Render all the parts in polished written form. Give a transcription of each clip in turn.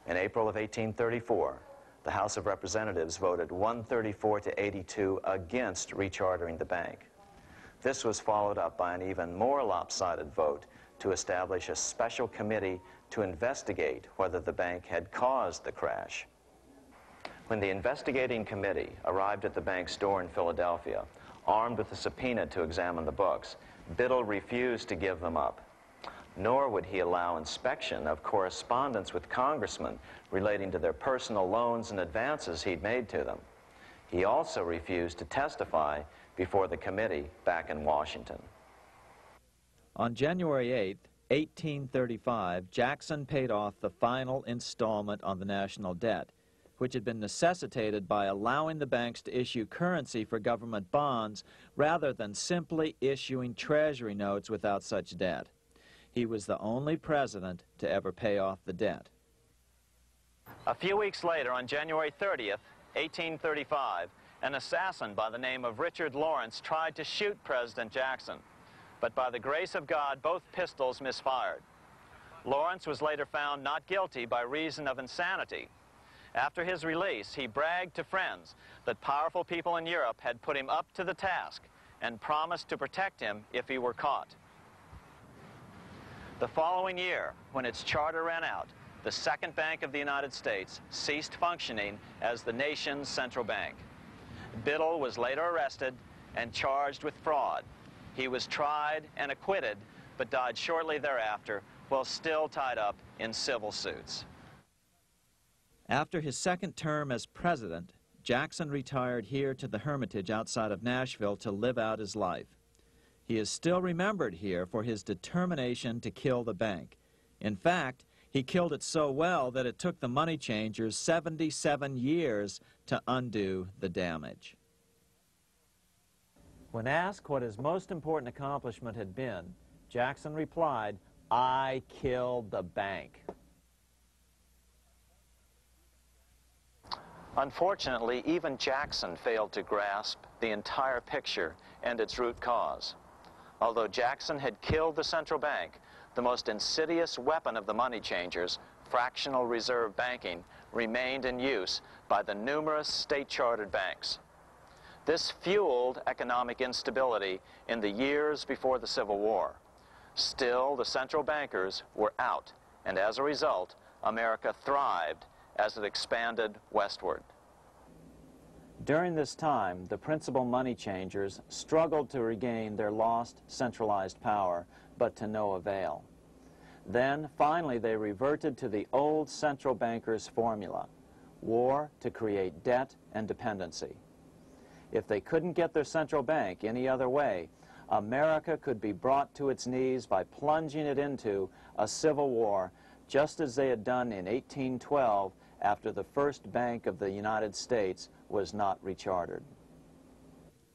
In April of 1834, the House of Representatives voted 134 to 82 against rechartering the bank. This was followed up by an even more lopsided vote to establish a special committee to investigate whether the bank had caused the crash. When the investigating committee arrived at the bank's door in Philadelphia, armed with a subpoena to examine the books, Biddle refused to give them up, nor would he allow inspection of correspondence with congressmen relating to their personal loans and advances he'd made to them. He also refused to testify before the committee back in Washington. On January 8, 1835, Jackson paid off the final installment on the national debt, which had been necessitated by allowing the banks to issue currency for government bonds rather than simply issuing treasury notes without such debt. He was the only president to ever pay off the debt. A few weeks later, on January 30th, 1835, an assassin by the name of Richard Lawrence tried to shoot President Jackson, but by the grace of God, both pistols misfired. Lawrence was later found not guilty by reason of insanity. After his release, he bragged to friends that powerful people in Europe had put him up to the task and promised to protect him if he were caught. The following year, when its charter ran out, the Second Bank of the United States ceased functioning as the nation's central bank. Biddle was later arrested and charged with fraud. He was tried and acquitted, but died shortly thereafter while still tied up in civil suits. After his second term as president, Jackson retired here to the Hermitage outside of Nashville to live out his life. He is still remembered here for his determination to kill the bank. In fact, he killed it so well that it took the money changers 77 years to undo the damage. When asked what his most important accomplishment had been, Jackson replied, "I killed the bank." Unfortunately, even Jackson failed to grasp the entire picture and its root cause. Although Jackson had killed the central bank, the most insidious weapon of the money changers, fractional reserve banking, remained in use by the numerous state-chartered banks. This fueled economic instability in the years before the Civil War. Still, the central bankers were out, and as a result, America thrived as it expanded westward. During this time, the principal money changers struggled to regain their lost centralized power, but to no avail. Then, finally, they reverted to the old central bankers' formula: war to create debt and dependency. If they couldn't get their central bank any other way, America could be brought to its knees by plunging it into a civil war, just as they had done in 1812 after the first Bank of the United States was not rechartered.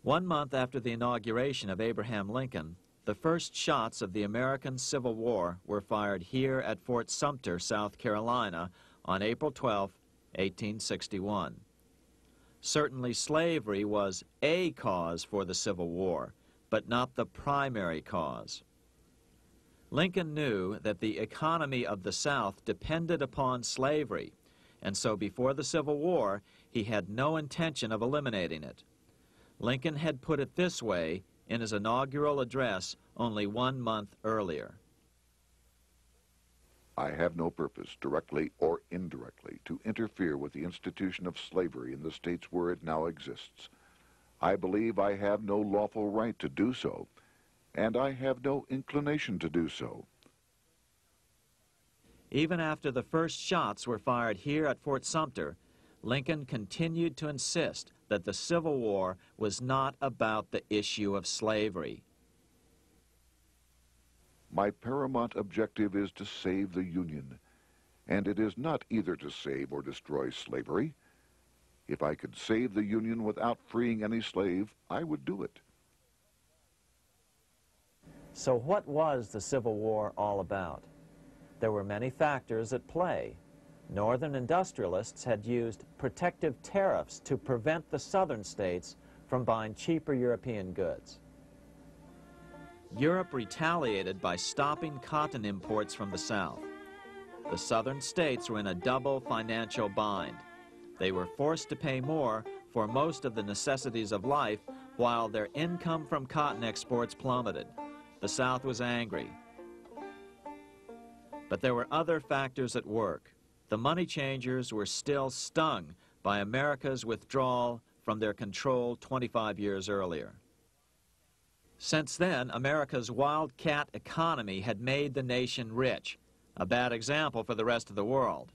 1 month after the inauguration of Abraham Lincoln, the first shots of the American Civil War were fired here at Fort Sumter, South Carolina, on April 12, 1861. Certainly slavery was a cause for the Civil War, but not the primary cause. Lincoln knew that the economy of the South depended upon slavery, and so before the Civil War, he had no intention of eliminating it. Lincoln had put it this way in his inaugural address only 1 month earlier. I have no purpose, directly or indirectly, to interfere with the institution of slavery in the states where it now exists. I believe I have no lawful right to do so, and I have no inclination to do so. Even after the first shots were fired here at Fort Sumter, Lincoln continued to insist that the Civil War was not about the issue of slavery. My paramount objective is to save the Union, and it is not either to save or destroy slavery. If I could save the Union without freeing any slave, I would do it. So what was the Civil War all about? There were many factors at play. Northern industrialists had used protective tariffs to prevent the southern states from buying cheaper European goods. Europe retaliated by stopping cotton imports from the South. the southern states were in a double financial bind. They were forced to pay more for most of the necessities of life while their income from cotton exports plummeted. The South was angry. But there were other factors at work. The money changers were still stung by America's withdrawal from their control 25 years earlier. Since then, America's wildcat economy had made the nation rich, a bad example for the rest of the world.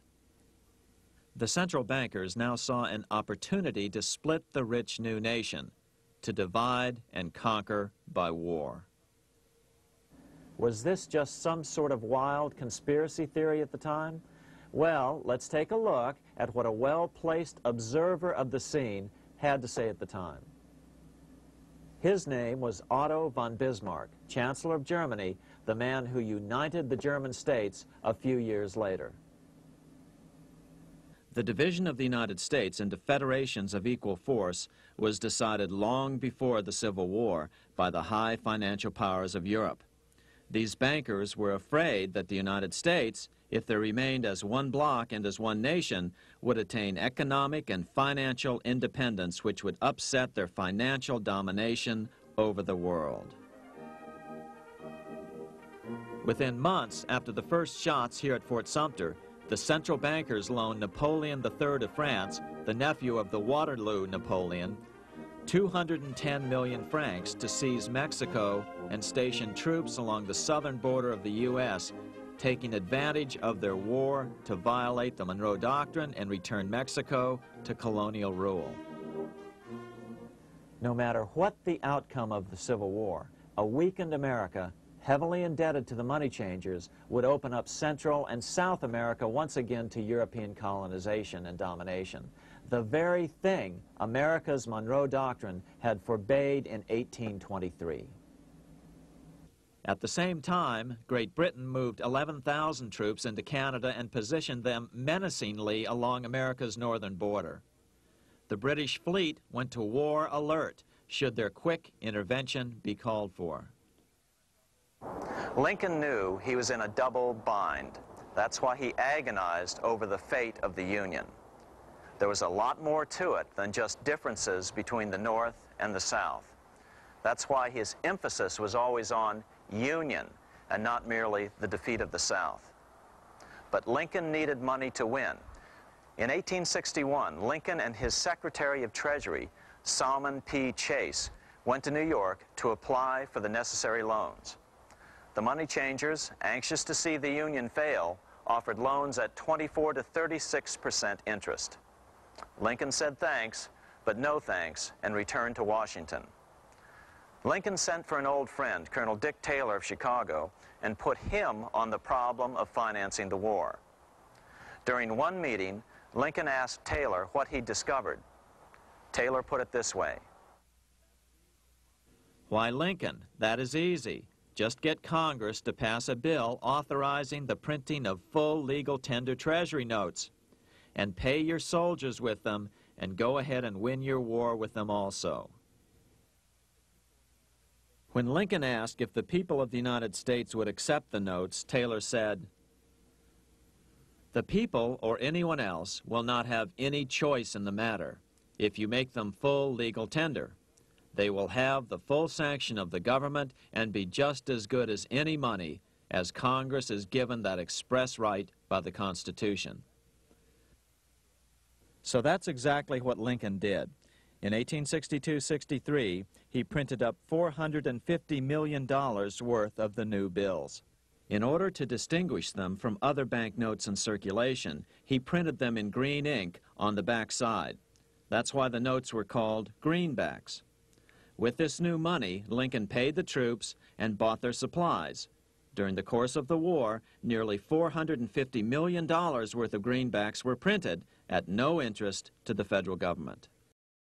The central bankers now saw an opportunity to split the rich new nation, to divide and conquer by war. Was this just some sort of wild conspiracy theory at the time? Well, let's take a look at what a well-placed observer of the scene had to say at the time. His name was Otto von Bismarck, Chancellor of Germany, the man who united the German states a few years later. The division of the United States into federations of equal force was decided long before the Civil War by the high financial powers of Europe. These bankers were afraid that the United States, if they remained as one bloc and as one nation, would attain economic and financial independence which would upset their financial domination over the world. Within months after the first shots here at Fort Sumter, the central bankers loaned Napoleon III of France, the nephew of the Waterloo Napoleon, 210 million francs to seize Mexico and station troops along the southern border of the U.S., taking advantage of their war to violate the Monroe Doctrine and return Mexico to colonial rule. No matter what the outcome of the Civil War, a weakened America, heavily indebted to the money changers, would open up Central and South America once again to European colonization and domination. The very thing America's Monroe Doctrine had forbade in 1823. At the same time, Great Britain moved 11,000 troops into Canada and positioned them menacingly along America's northern border. The British fleet went to war alert should their quick intervention be called for. Lincoln knew he was in a double bind. That's why he agonized over the fate of the Union. There was a lot more to it than just differences between the North and the South. That's why his emphasis was always on union and not merely the defeat of the South. But Lincoln needed money to win. In 1861, Lincoln and his Secretary of Treasury, Salmon P. Chase, went to New York to apply for the necessary loans. The money changers, anxious to see the Union fail, offered loans at 24 to 36% interest. Lincoln said thanks, but no thanks, and returned to Washington. Lincoln sent for an old friend, Colonel Dick Taylor of Chicago, and put him on the problem of financing the war. During one meeting, Lincoln asked Taylor what he'd discovered. Taylor put it this way. Why, Lincoln, that is easy. Just get Congress to pass a bill authorizing the printing of full legal tender Treasury notes, and pay your soldiers with them, and go ahead and win your war with them also. When Lincoln asked if the people of the United States would accept the notes, Taylor said, "The people, or anyone else, will not have any choice in the matter if you make them full legal tender. They will have the full sanction of the government and be just as good as any money, as Congress is given that express right by the Constitution." So that's exactly what Lincoln did. In 1862-63, he printed up $450 million worth of the new bills. In order to distinguish them from other banknotes in circulation, he printed them in green ink on the back side. That's why the notes were called greenbacks. With this new money, Lincoln paid the troops and bought their supplies. During the course of the war, nearly $450 million worth of greenbacks were printed at no interest to the federal government.